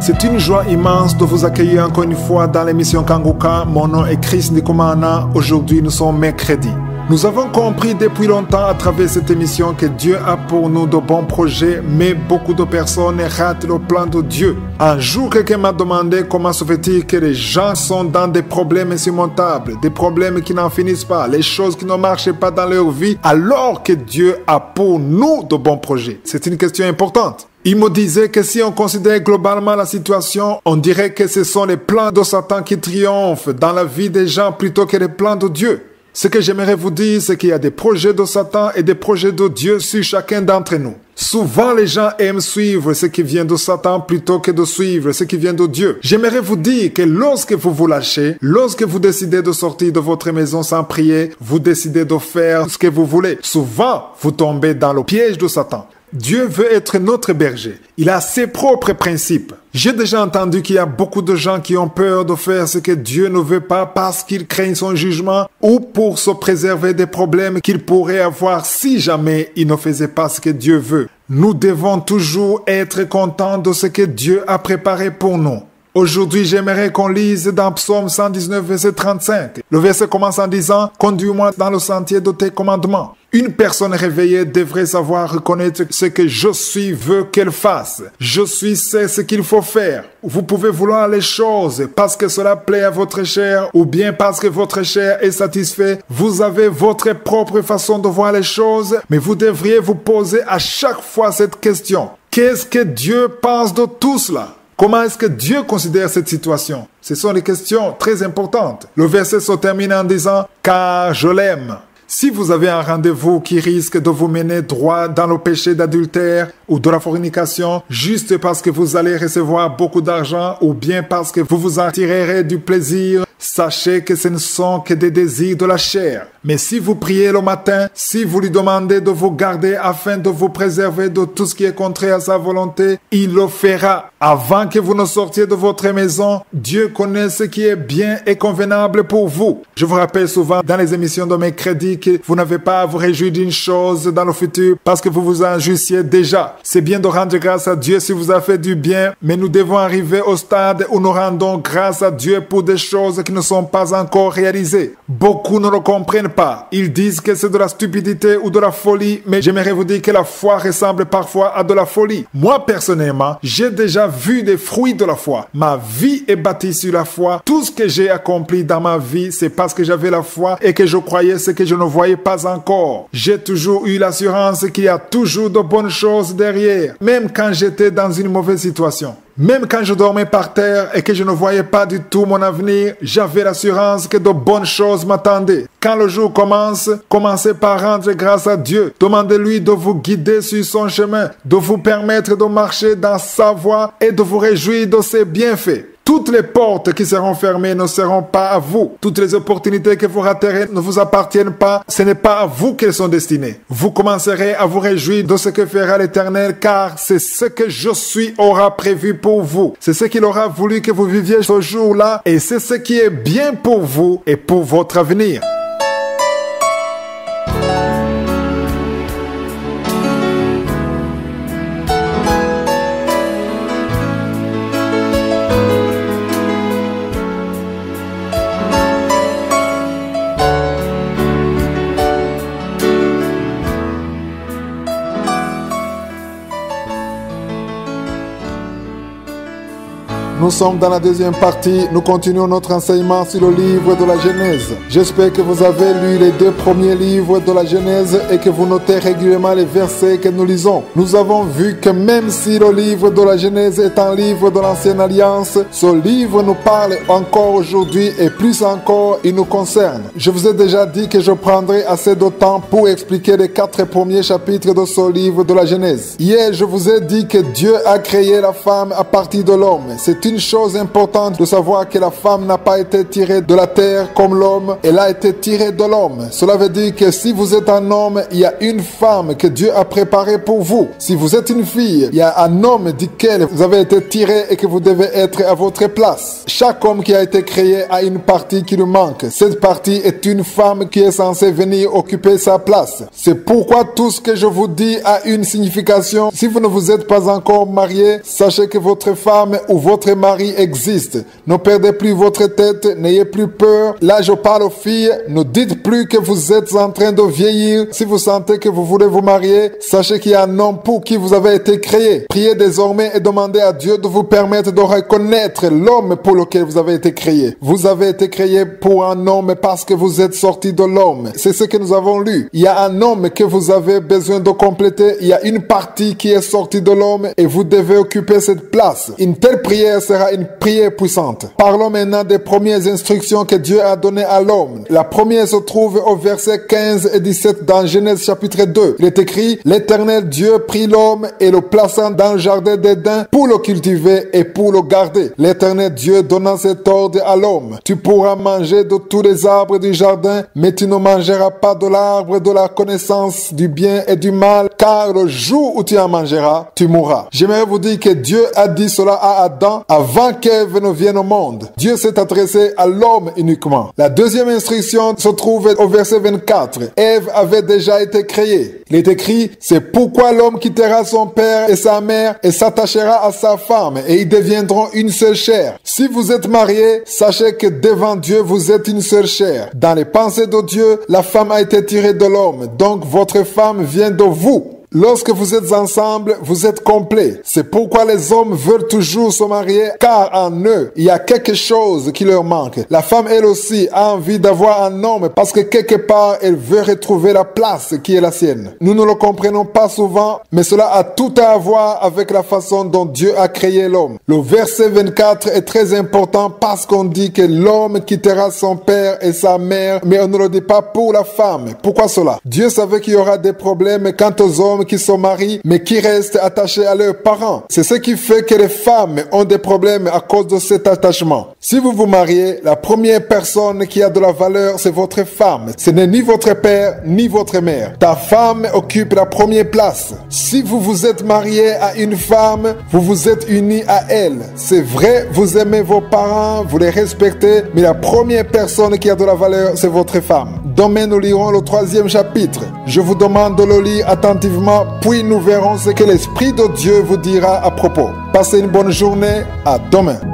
C'est une joie immense de vous accueillir encore une fois dans l'émission Kanguka. Mon nom est Chris Ndikumana. Aujourd'hui, nous sommes mercredi. Nous avons compris depuis longtemps à travers cette émission que Dieu a pour nous de bons projets, mais beaucoup de personnes ratent le plan de Dieu. Un jour, quelqu'un m'a demandé comment se fait-il que les gens sont dans des problèmes insurmontables, des problèmes qui n'en finissent pas, les choses qui ne marchent pas dans leur vie, alors que Dieu a pour nous de bons projets. C'est une question importante. Il me disait que si on considère globalement la situation, on dirait que ce sont les plans de Satan qui triomphent dans la vie des gens plutôt que les plans de Dieu. Ce que j'aimerais vous dire, c'est qu'il y a des projets de Satan et des projets de Dieu sur chacun d'entre nous. Souvent, les gens aiment suivre ce qui vient de Satan plutôt que de suivre ce qui vient de Dieu. J'aimerais vous dire que lorsque vous vous lâchez, lorsque vous décidez de sortir de votre maison sans prier, vous décidez de faire ce que vous voulez. Souvent, vous tombez dans le piège de Satan. Dieu veut être notre berger. Il a ses propres principes. J'ai déjà entendu qu'il y a beaucoup de gens qui ont peur de faire ce que Dieu ne veut pas parce qu'ils craignent son jugement ou pour se préserver des problèmes qu'ils pourraient avoir si jamais ils ne faisaient pas ce que Dieu veut. Nous devons toujours être contents de ce que Dieu a préparé pour nous. Aujourd'hui, j'aimerais qu'on lise dans Psaume 119, verset 35. Le verset commence en disant « Conduis-moi dans le sentier de tes commandements ». Une personne réveillée devrait savoir reconnaître ce que je suis veut qu'elle fasse. Je suis sait ce qu'il faut faire. Vous pouvez vouloir les choses parce que cela plaît à votre chair ou bien parce que votre chair est satisfaite. Vous avez votre propre façon de voir les choses, mais vous devriez vous poser à chaque fois cette question. Qu'est-ce que Dieu pense de tout cela? Comment est-ce que Dieu considère cette situation? Ce sont des questions très importantes. Le verset se termine en disant « Car je l'aime ». Si vous avez un rendez-vous qui risque de vous mener droit dans le péché d'adultère ou de la fornication, juste parce que vous allez recevoir beaucoup d'argent ou bien parce que vous vous en tirerez du plaisir, sachez que ce ne sont que des désirs de la chair. Mais si vous priez le matin, si vous lui demandez de vous garder afin de vous préserver de tout ce qui est contraire à sa volonté, il le fera. Avant que vous ne sortiez de votre maison, Dieu connaît ce qui est bien et convenable pour vous. Je vous rappelle souvent dans les émissions de mercredi que vous n'avez pas à vous réjouir d'une chose dans le futur parce que vous vous en jouissiez déjà. C'est bien de rendre grâce à Dieu si vous a fait du bien, mais nous devons arriver au stade où nous rendons grâce à Dieu pour des choses qui ne sont pas encore réalisées. Beaucoup ne le comprennent pas. Ils disent que c'est de la stupidité ou de la folie, mais j'aimerais vous dire que la foi ressemble parfois à de la folie. Moi, personnellement, j'ai déjà vu des fruits de la foi. Ma vie est bâtie sur la foi. Tout ce que j'ai accompli dans ma vie, c'est parce que j'avais la foi et que je croyais ce que je ne voyais pas encore. J'ai toujours eu l'assurance qu'il y a toujours de bonnes choses derrière, même quand j'étais dans une mauvaise situation. Même quand je dormais par terre et que je ne voyais pas du tout mon avenir, j'avais l'assurance que de bonnes choses m'attendaient. Quand le jour commence, commencez par rendre grâce à Dieu. Demandez-lui de vous guider sur son chemin, de vous permettre de marcher dans sa voie et de vous réjouir de ses bienfaits. Toutes les portes qui seront fermées ne seront pas à vous. Toutes les opportunités que vous raterez ne vous appartiennent pas. Ce n'est pas à vous qu'elles sont destinées. Vous commencerez à vous réjouir de ce que fera l'Éternel, car c'est ce que je suis aura prévu pour vous. C'est ce qu'il aura voulu que vous viviez ce jour-là et c'est ce qui est bien pour vous et pour votre avenir. Nous sommes dans la deuxième partie. Nous continuons notre enseignement sur le livre de la Genèse. J'espère que vous avez lu les 2 premiers livres de la Genèse et que vous notez régulièrement les versets que nous lisons. Nous avons vu que même si le livre de la Genèse est un livre de l'Ancienne Alliance, ce livre nous parle encore aujourd'hui et plus encore, il nous concerne. Je vous ai déjà dit que je prendrai assez de temps pour expliquer les 4 premiers chapitres de ce livre de la Genèse. Hier, je vous ai dit que Dieu a créé la femme à partir de l'homme. C'est une une chose importante de savoir que la femme n'a pas été tirée de la terre comme l'homme, elle a été tirée de l'homme. Cela veut dire que si vous êtes un homme, il y a une femme que Dieu a préparée pour vous. Si vous êtes une fille, il y a un homme duquel vous avez été tiré et que vous devez être à votre place. Chaque homme qui a été créé a une partie qui lui manque. Cette partie est une femme qui est censée venir occuper sa place. C'est pourquoi tout ce que je vous dis a une signification. Si vous ne vous êtes pas encore marié, sachez que votre femme ou votre mari existe. Ne perdez plus votre tête, n'ayez plus peur. Là, je parle aux filles, ne dites plus que vous êtes en train de vieillir. Si vous sentez que vous voulez vous marier, sachez qu'il y a un homme pour qui vous avez été créé. Priez désormais et demandez à Dieu de vous permettre de reconnaître l'homme pour lequel vous avez été créé. Vous avez été créé pour un homme parce que vous êtes sorti de l'homme. C'est ce que nous avons lu. Il y a un homme que vous avez besoin de compléter. Il y a une partie qui est sortie de l'homme et vous devez occuper cette place. Une telle prière sera une prière puissante. Parlons maintenant des premières instructions que Dieu a données à l'homme. La première se trouve au verset 15 et 17 dans Genèse chapitre 2. Il est écrit: l'Éternel Dieu prit l'homme et le plaça dans le jardin d'Éden pour le cultiver et pour le garder. L'Éternel Dieu donna cet ordre à l'homme: tu pourras manger de tous les arbres du jardin, mais tu ne mangeras pas de l'arbre de la connaissance du bien et du mal, car le jour où tu en mangeras, tu mourras. J'aimerais vous dire que Dieu a dit cela à Adam avant qu'Ève ne vienne au monde. Dieu s'est adressé à l'homme uniquement. La deuxième instruction se trouve au verset 24. Ève avait déjà été créée. Il est écrit: c'est pourquoi l'homme quittera son père et sa mère et s'attachera à sa femme et ils deviendront une seule chair. Si vous êtes mariés, sachez que devant Dieu, vous êtes une seule chair. Dans les pensées de Dieu, la femme a été tirée de l'homme. Donc votre femme vient de vous. Lorsque vous êtes ensemble, vous êtes complet. C'est pourquoi les hommes veulent toujours se marier, car en eux, il y a quelque chose qui leur manque. La femme, elle aussi, a envie d'avoir un homme parce que quelque part, elle veut retrouver la place qui est la sienne. Nous ne le comprenons pas souvent, mais cela a tout à voir avec la façon dont Dieu a créé l'homme. Le verset 24 est très important parce qu'on dit que l'homme quittera son père et sa mère, mais on ne le dit pas pour la femme. Pourquoi cela? Dieu savait qu'il y aura des problèmes quant aux hommes qui se marient, mais qui restent attachés à leurs parents. C'est ce qui fait que les femmes ont des problèmes à cause de cet attachement. Si vous vous mariez, la première personne qui a de la valeur, c'est votre femme. Ce n'est ni votre père, ni votre mère. Ta femme occupe la première place. Si vous vous êtes marié à une femme, vous vous êtes unis à elle. C'est vrai, vous aimez vos parents, vous les respectez, mais la première personne qui a de la valeur, c'est votre femme. Demain, nous lirons le 3e chapitre. Je vous demande de le lire attentivement, puis nous verrons ce que l'Esprit de Dieu vous dira à propos. Passez une bonne journée. À demain.